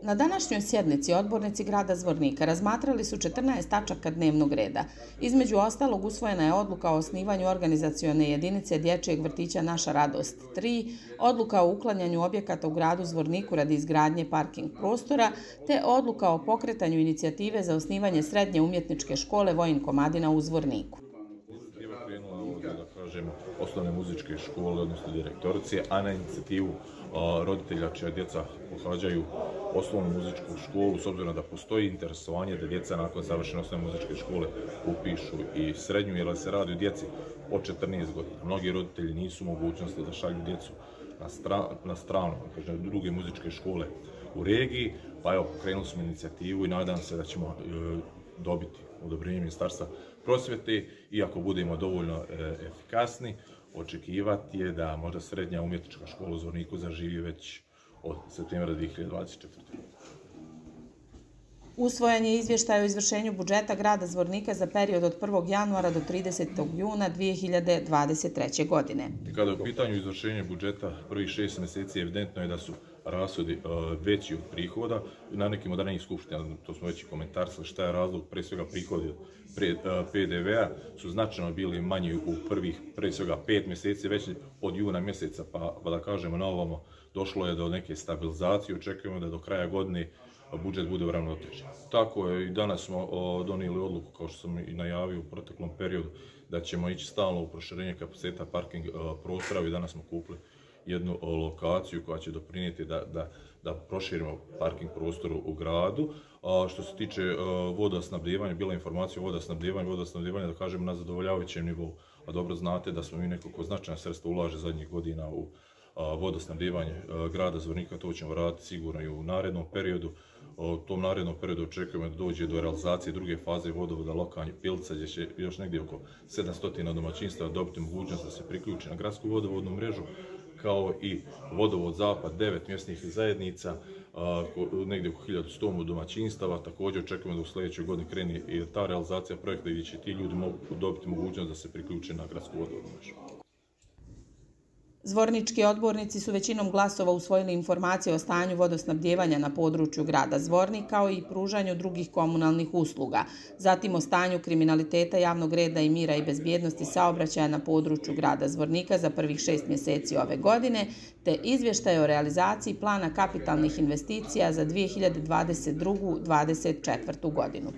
Na današnjoj sjednici odbornici grada Zvornika razmatrali su 14 tačaka dnevnog reda. Između ostalog usvojena je odluka o osnivanju organizacione jedinice dječjeg vrtića Naša radost 3, odluka o uklanjanju objekata u gradu Zvorniku radi izgradnje parking prostora, te odluka o pokretanju inicijative za osnivanje srednje umjetničke škole Vojin Komadina u Zvorniku. Osnovne muzičke škole, odnosno direktorice, a na inicijativu roditelja čija djeca pohađaju osnovnu muzičku školu, s obzirom da postoji interesovanje da djeca nakon završene osnovne muzičke škole upišu i srednju, jer se radi o djeci od 14 godina. Mnogi roditelji nisu u mogućnosti da šalju djecu na stranu, druge muzičke škole u regiji, pa evo, pokrenuli smo inicijativu i nadam se da ćemo dobiti odobrenje Ministarstva prosvjete, iako budemo dovoljno efikasni, očekivati je da možda srednja umjetnička škola u Zvorniku zaživi već od septembra 2024. Usvojen je izvještaj o izvršenju budžeta grada Zvornika za period od 1. januara do 30. juna 2023. godine. Kada je u pitanju izvršenje budžeta prvih 6 mjeseci, evidentno je da su rashodi veći od prihoda. Na nekim od ranijih skupština, to smo već i komentarisali, šta je razlog, pre svega prihodi PDV-a su značajno bili manji u prvih, pre svega 5 mjeseci, već od juna mjeseca, pa da kažemo na ovamo, došlo je do neke stabilizacije, očekujemo da do kraja godine budžet bude uravnotežen. Tako je, i danas smo donijeli odluku, kao što sam i najavio u proteklom periodu, da ćemo ići stalno u proširenje kapaciteta parking prostora, i danas smo kupili jednu lokaciju koja će doprinijeti da proširimo parking prostor u gradu. Što se tiče vodosnabdijevanja, bila je informacija o vodosnabdijevanju, da kažemo, na zadovoljavajućem nivou. A dobro znate da smo mi nekoliko značajna sredstva ulaže zadnjih godina u vodosnabdijevanje grada Zvornika, to ćemo raditi sigurno i u narednom periodu. U tom narednom periodu očekujemo da dođe do realizacije druge faze vodovoda Lokanje Pilca, gdje će još negdje oko 700 domaćinstva dobiti mogućnost da se priključi na gradsku vodovodnu mrežu, kao i vodovod Zapad, 9 mjesnih zajednica, negdje oko 1100 domaćinstava. Također očekujemo da u sljedećoj godini krene i ta realizacija projekta gdje će ti ljudi dobiti mogućnost da se priključe na gradsku vodovodnu mrežu. Zvornički odbornici su većinom glasova usvojili informacije o stanju vodosnabdijevanja na području grada Zvornik, kao i pružanju drugih komunalnih usluga, zatim o stanju kriminaliteta, javnog reda i mira i bezbjednosti saobraćaja na području grada Zvornika za prvih 6 mjeseci ove godine, te izvještaj o realizaciji plana kapitalnih investicija za 2022-2024. godinu.